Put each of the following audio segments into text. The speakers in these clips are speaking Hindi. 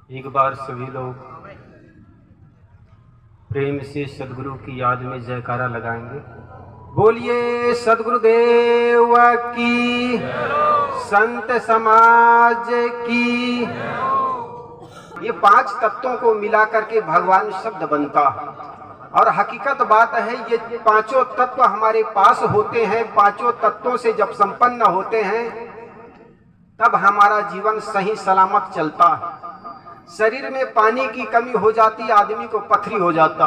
एक बार सभी लोग प्रेम से सदगुरु की याद में जयकारा लगाएंगे। बोलिए सदगुरुदेव की, संत समाज की। ये 5 तत्वों को मिलाकर के भगवान शब्द बनता है और हकीकत बात है ये 5 तत्व हमारे पास होते हैं। 5 तत्वों से जब संपन्न होते हैं तब हमारा जीवन सही सलामत चलता है। शरीर में पानी की कमी हो जाती, आदमी को पथरी हो जाता।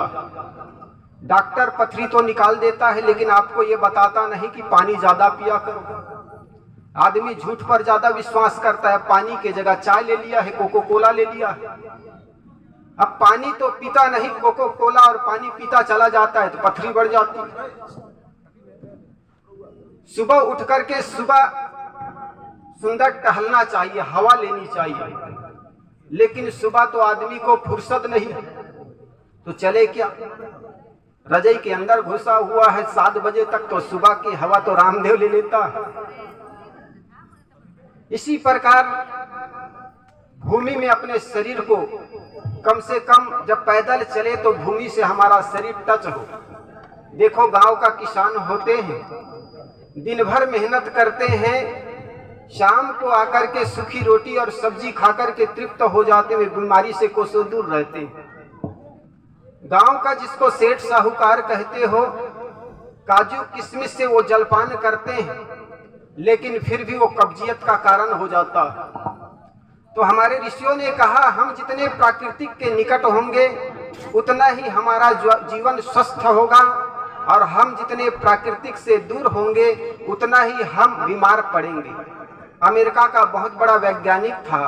डॉक्टर पथरी तो निकाल देता है लेकिन आपको ये बताता नहीं कि पानी ज्यादा पिया करो। आदमी झूठ पर ज्यादा विश्वास करता है, पानी की जगह चाय ले लिया है, कोको कोला ले लिया है। अब पानी तो पीता नहीं, कोको कोला और पानी पीता चला जाता है तो पथरी बढ़ जाती है। सुबह उठ करके सुबह सुंदर टहलना चाहिए, हवा लेनी चाहिए, लेकिन सुबह तो आदमी को फुर्सत नहीं, तो चले क्या। रजाई के अंदर घुसा हुआ है 7 बजे तक, तो सुबह की हवा तो रामदेव ले लेता है। इसी प्रकार भूमि में अपने शरीर को कम से कम जब पैदल चले तो भूमि से हमारा शरीर टच हो। देखो गांव का किसान होते हैं, दिन भर मेहनत करते हैं, शाम को आकर के सूखी रोटी और सब्जी खाकर के तृप्त हो जाते हुए बीमारी से कोसों दूर रहते हैं। गांव का जिसको सेठ साहूकार कहते हो, काजू किशमिश से वो जलपान करते हैं, लेकिन फिर भी वो कब्जियत का कारण हो जाता है। तो हमारे ऋषियों ने कहा हम जितने प्राकृतिक के निकट होंगे उतना ही हमारा जीवन स्वस्थ होगा, और हम जितने प्राकृतिक से दूर होंगे उतना ही हम बीमार पड़ेंगे। अमेरिका का बहुत बड़ा वैज्ञानिक था,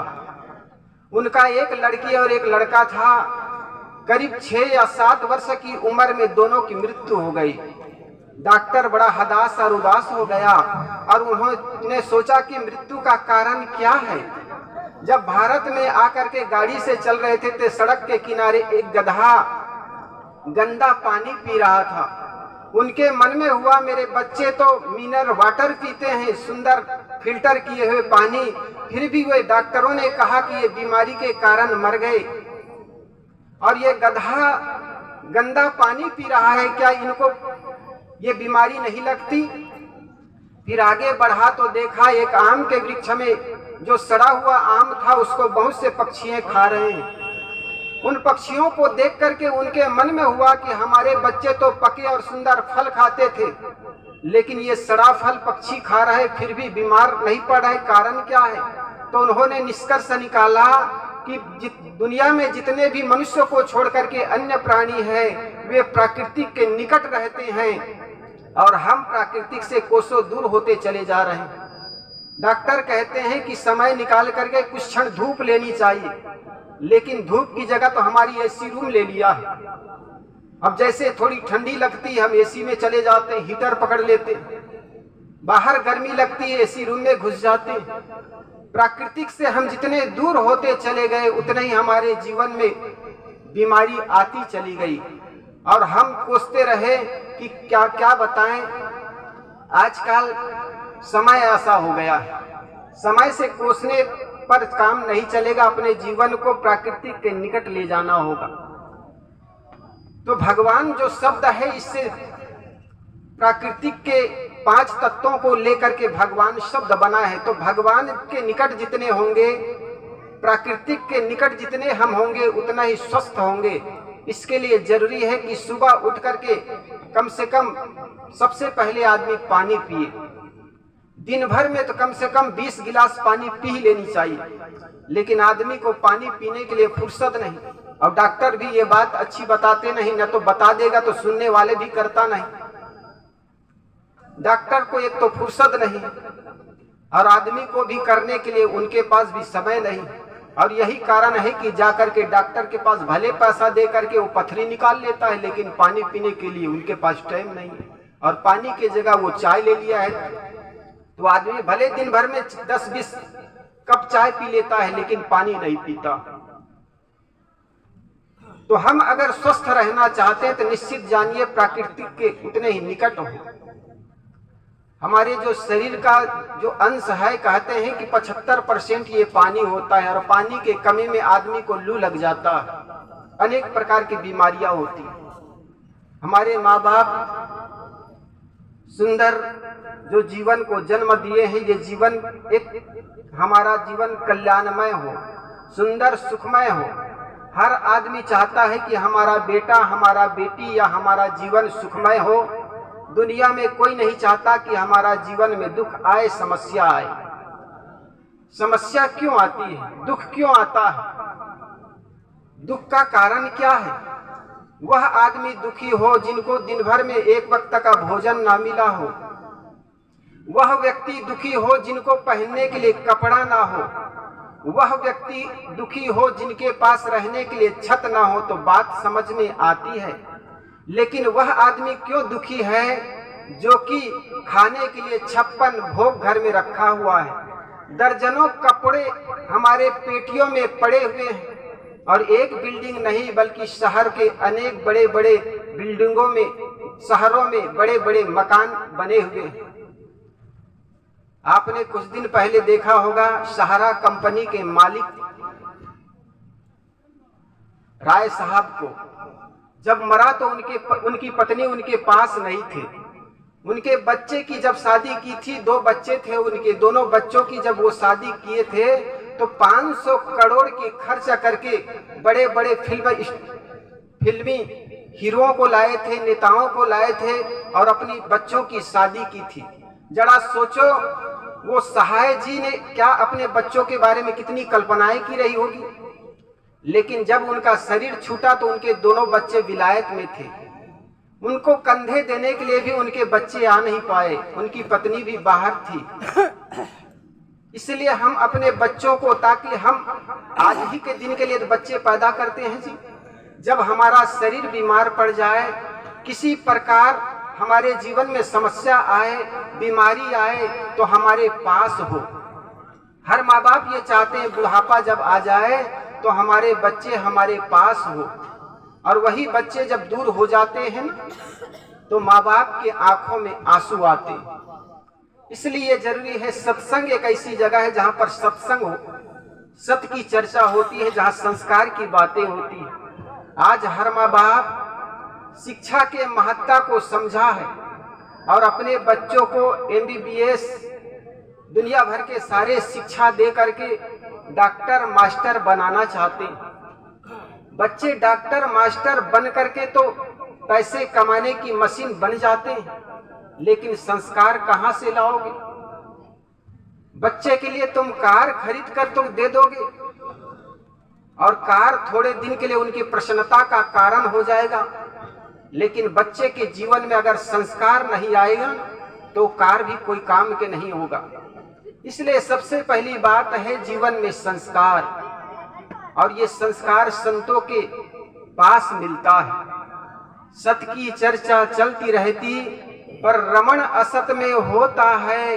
उनका एक लड़की और एक लड़का था। करीब 6 या 7 वर्ष की उम्र में दोनों की मृत्यु हो गई। डॉक्टर बड़ा हताश और उदास हो गया और उन्होंने सोचा कि मृत्यु का कारण क्या है। जब भारत में आकर के गाड़ी से चल रहे थे तो सड़क के किनारे एक गधा गंदा पानी पी रहा था। उनके मन में हुआ मेरे बच्चे तो मिनरल वाटर पीते हैं, सुंदर फिल्टर किए हुए पानी, फिर भी वे डॉक्टरों ने कहा कि ये बीमारी के कारण मर गए, और ये गधा गंदा पानी पी रहा है, क्या इनको ये बीमारी नहीं लगती। फिर आगे बढ़ा तो देखा एक आम के वृक्ष में जो सड़ा हुआ आम था उसको बहुत से पक्षी खा रहे हैं। उन पक्षियों को देख करके उनके मन में हुआ कि हमारे बच्चे तो पके और सुंदर फल खाते थे, लेकिन ये सड़ा फल पक्षी खा रहे फिर भी बीमार नहीं पड़ रहे, कारण क्या है। तो उन्होंने निष्कर्ष निकाला कि दुनिया में जितने भी मनुष्यों को छोड़ करके अन्य प्राणी है वे प्राकृतिक के निकट रहते हैं और हम प्राकृतिक से कोसों दूर होते चले जा रहे हैं। डॉक्टर कहते हैं कि समय निकाल करके कुछ क्षण धूप लेनी चाहिए, लेकिन धूप की जगह तो हमारी एसी रूम ले लिया है। अब जैसे थोड़ी ठंडी लगती है हम एसी में चले जाते हैं, हीटर पकड़ लेते हैं। बाहर गर्मी लगती है एसी रूम में घुस जाते हैं। प्राकृतिक से हम जितने दूर होते चले गए उतने ही हमारे जीवन में बीमारी आती चली गई, और हम कोसते रहे कि क्या क्या बताएं। आजकल समय ऐसा हो गया है, समय से कोसने पर काम नहीं चलेगा, अपने जीवन को प्राकृतिक के निकट ले जाना होगा। तो भगवान जो शब्द है इससे प्राकृतिक के 5 तत्वों को लेकर के भगवान शब्द बना है। तो भगवान के निकट जितने होंगे, प्राकृतिक के निकट जितने हम होंगे उतना ही स्वस्थ होंगे। इसके लिए जरूरी है कि सुबह उठ करके कम से कम सबसे पहले आदमी पानी पिए। दिन भर में तो कम से कम 20 गिलास पानी पी लेनी चाहिए, लेकिन आदमी को पानी पीने के लिए फुर्सत नहीं, और डॉक्टर भी ये बात अच्छी बताते नहीं, न तो बता देगा तो सुनने वाले भी करता नहीं। डॉक्टर को एक तो फुर्सत नहीं और आदमी को भी करने के लिए उनके पास भी समय नहीं, और यही कारण है कि जाकर के डॉक्टर के पास भले पैसा दे करके वो पथरी निकाल लेता है, लेकिन पानी पीने के लिए उनके पास टाइम नहीं है, और पानी की जगह वो चाय ले लिया है। तो आदमी भले दिन भर में 10-20 कप चाय पी लेता है लेकिन पानी नहीं पीता। तो हम अगर स्वस्थ रहना चाहते हैं तो निश्चित जानिए प्राकृतिक के उतने ही निकट हो। हमारे जो शरीर का जो अंश है, कहते हैं कि 75% ये पानी होता है, और पानी के कमी में आदमी को लू लग जाता है, अनेक प्रकार की बीमारियां होती हैं। हमारे माँ बाप सुंदर जो जीवन को जन्म दिए हैं, ये जीवन एक हमारा जीवन कल्याणमय हो, सुंदर सुखमय हो। हर आदमी चाहता है कि हमारा बेटा, हमारा बेटी या हमारा जीवन सुखमय हो। दुनिया में कोई नहीं चाहता कि हमारा जीवन में दुख आए, समस्या आए। समस्या क्यों आती है, दुख क्यों आता है, दुख का कारण क्या है? वह आदमी दुखी हो जिनको दिन भर में एक वक्त का भोजन ना मिला हो, वह व्यक्ति दुखी हो जिनको पहनने के लिए कपड़ा ना हो, वह व्यक्ति दुखी हो जिनके पास रहने के लिए छत ना हो, तो बात समझ में आती है। लेकिन वह आदमी क्यों दुखी है जो कि खाने के लिए 56 भोग घर में रखा हुआ है, दर्जनों कपड़े हमारे पेटियों में पड़े हुए हैं, और एक बिल्डिंग नहीं बल्कि शहर के अनेक बड़े बड़े बिल्डिंगों में, शहरों में बड़े बड़े मकान बने हुए हैं। आपने कुछ दिन पहले देखा होगा, सहारा कंपनी के मालिक राय साहब को जब मरा तो उनकी पत्नी उनके पास नहीं थे। उनके बच्चे की जब शादी की थी, 2 बच्चे थे उनके, दोनों बच्चों की जब वो शादी किए थे तो 500 करोड़ की खर्चा करके बड़े बड़े फिल्मी हीरोओं को लाए थे, नेताओं को लाए थे, और अपनी बच्चों की शादी की थी। जरा सोचो, वो सहाय जी ने क्या अपने बच्चों के बारे में कितनी कल्पनाएं की रही होगी। लेकिन जब उनका शरीर छूटा तो उनके दोनों बच्चे विलायत में थे, उनको कंधे देने के लिए भी उनके बच्चे आ नहीं पाए, उनकी पत्नी भी बाहर थी। इसलिए हम अपने बच्चों को, ताकि हम आज ही के दिन के लिए बच्चे पैदा करते हैं जी, जब हमारा शरीर बीमार पड़ जाए, किसी प्रकार हमारे जीवन में समस्या आए, बीमारी आए, तो हमारे पास हो। हर माँ बाप ये चाहते हैं बुढ़ापा जब आ जाए तो हमारे बच्चे हमारे पास हो, और वही बच्चे जब दूर हो जाते हैं तो माँ बाप के आंखों में आंसू आते हैं। इसलिए जरूरी है, सत्संग एक ऐसी जगह है जहाँ पर सत्संग हो, सत्य की चर्चा होती है, जहाँ संस्कार की बातें होती है। आज हर माँ बाप शिक्षा के महत्ता को समझा है और अपने बच्चों को MBBS दुनिया भर के सारे शिक्षा दे करके डॉक्टर मास्टर बनाना चाहते हैं। बच्चे डॉक्टर मास्टर बन करके तो पैसे कमाने की मशीन बन जाते हैं, लेकिन संस्कार कहाँ से लाओगे? बच्चे के लिए तुम कार खरीद कर तुम दे दोगे, और कार थोड़े दिन के लिए उनकी प्रसन्नता का कारण हो जाएगा, लेकिन बच्चे के जीवन में अगर संस्कार नहीं आएगा तो कार भी कोई काम के नहीं होगा। इसलिए सबसे पहली बात है जीवन में संस्कार, और ये संस्कार संतों के पास मिलता है। सत की चर्चा चलती रहती पर रमण असत में होता है,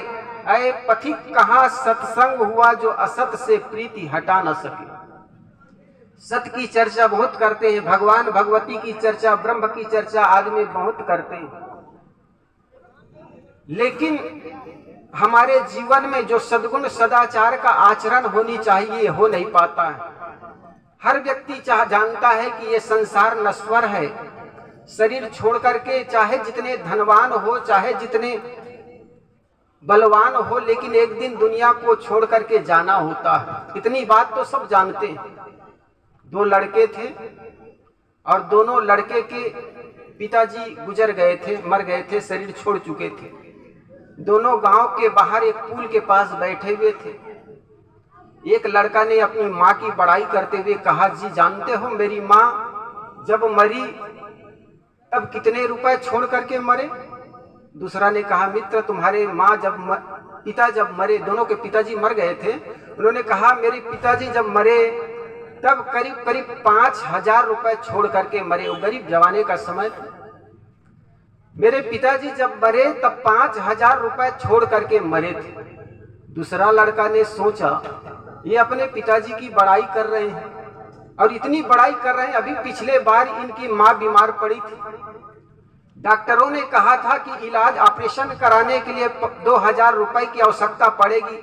ऐ पथिक कहाँ सत्संग हुआ जो असत से प्रीति हटा न सके। सत की चर्चा बहुत करते हैं, भगवान भगवती की चर्चा, ब्रह्म की चर्चा आदमी बहुत करते हैं, लेकिन हमारे जीवन में जो सद्गुण सदाचार का आचरण होनी चाहिए हो नहीं पाता है। हर व्यक्ति जानता है कि ये संसार नश्वर है, शरीर छोड़ करके चाहे जितने धनवान हो, चाहे जितने बलवान हो, लेकिन एक दिन दुनिया को छोड़ करके जाना होता है। इतनी बात तो सब जानते हैं। 2 लड़के थे और दोनों लड़के के पिताजी गुजर गए थे, मर गए थे, शरीर छोड़ चुके थे। दोनों गांव के बाहर एक पुल के पास बैठे हुए थे। एक लड़का ने अपनी माँ की बड़ाई करते हुए कहा, जी जानते हो मेरी माँ जब मरी तब कितने रुपए छोड़ करके मरे? दूसरा ने कहा, मित्र तुम्हारे माँ पिता जब मरे, दोनों के पिताजी मर गए थे, उन्होंने कहा मेरे पिताजी जब मरे तब करीब करीब 5000 रुपए छोड़ करके मरे। वो गरीब जमाने का समय था। मेरे पिताजी जब मरे तब 5000 रुपए छोड़ करके मरे थे। दूसरा लड़का ने सोचा, ये अपने पिताजी की बड़ाई कर रहे हैं और इतनी बड़ाई कर रहे हैं, अभी पिछले बार इनकी माँ बीमार पड़ी थी, डॉक्टरों ने कहा था कि इलाज ऑपरेशन कराने के लिए 2000 रुपए की आवश्यकता पड़ेगी,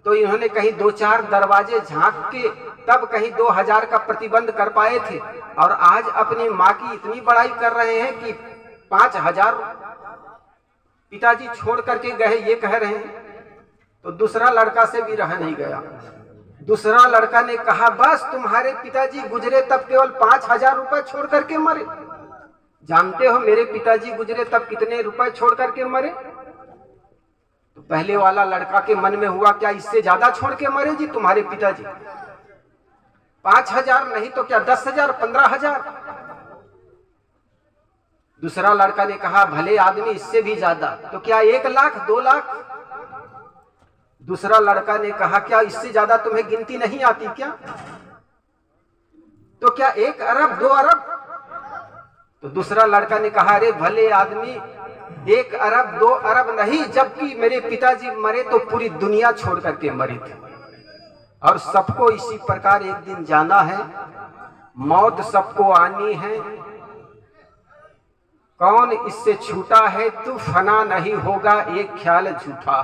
तो इन्होंने कहीं 2-4 दरवाजे झांक के तब कहीं 2000 का प्रतिबंध कर पाए थे, और आज अपनी माँ की इतनी बड़ाई कर रहे हैं कि 5000 पिताजी छोड़ करके गए ये कह रहे हैं। तो दूसरा लड़का से भी रह नहीं गया। दूसरा लड़का ने कहा बस तुम्हारे पिताजी गुजरे तब केवल 5000 रुपए छोड़ करके मरे। जानते हो मेरे पिताजी गुजरे तब कितने रुपए छोड़ करके मरे? तो पहले वाला लड़का के मन में हुआ क्या इससे ज्यादा छोड़ के मरे जी तुम्हारे पिताजी? 5000 नहीं तो क्या 10,000, 15,000? दूसरा लड़का ने कहा भले आदमी इससे भी ज्यादा, तो क्या 1 लाख, 2 लाख? दूसरा लड़का ने कहा क्या इससे ज्यादा तुम्हें गिनती नहीं आती क्या? तो क्या 1 अरब, 2 अरब? तो दूसरा लड़का ने कहा अरे भले आदमी 1 अरब, 2 अरब नहीं, जबकि मेरे पिताजी मरे तो पूरी दुनिया छोड़ करके मरे थे, और सबको इसी प्रकार एक दिन जाना है। मौत सबको आनी है, कौन इससे छूटा है? तू फना नहीं होगा एक ख्याल झूठा।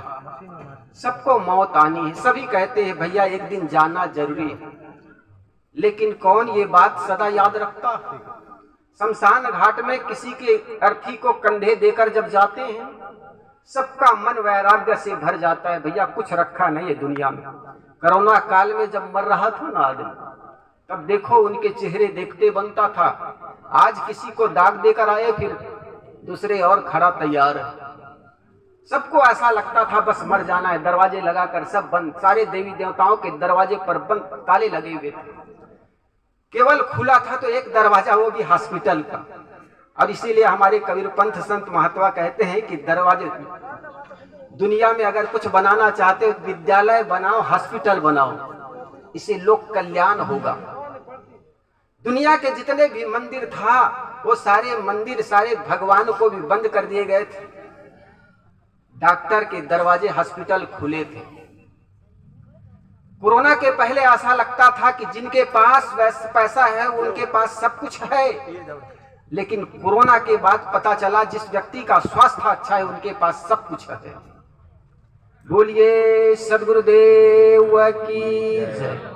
सबको मौत आनी है। सभी कहते हैं भैया एक दिन जाना जरूरी है, लेकिन कौन ये बात सदा याद रखता है? शमशान घाट में किसी के अर्थी को कंधे देकर जब जाते हैं, सबका मन वैराग्य से भर जाता है। भैया कुछ रखा नहीं है दुनिया में। कोरोना काल में जब मर रहा था ना आदमी, तब देखो उनके चेहरे देखते बनता था। आज किसी को दाग देकर आए, फिर दूसरे और खड़ा तैयार है। सबको ऐसा लगता था बस मर जाना है। दरवाजे लगाकर सब बंद, सारे देवी देवताओं के दरवाजे पर बंद, ताले लगे हुए थे। केवल खुला था तो एक दरवाजा, वो भी हॉस्पिटल का। और इसीलिए हमारे कबीर पंथ संत महात्मा कहते हैं कि दरवाजे दुनिया में अगर कुछ बनाना चाहते हो, विद्यालय बनाओ, हॉस्पिटल बनाओ, इससे लोक कल्याण होगा। दुनिया के जितने भी मंदिर था, वो सारे मंदिर, सारे भगवान को भी बंद कर दिए गए थे। डॉक्टर के दरवाजे, हॉस्पिटल खुले थे। कोरोना के पहले ऐसा लगता था कि जिनके पास पैसा है उनके पास सब कुछ है, लेकिन कोरोना के बाद पता चला जिस व्यक्ति का स्वास्थ्य अच्छा है उनके पास सब कुछ है। बोलिए सद्गुरुदेव की जय।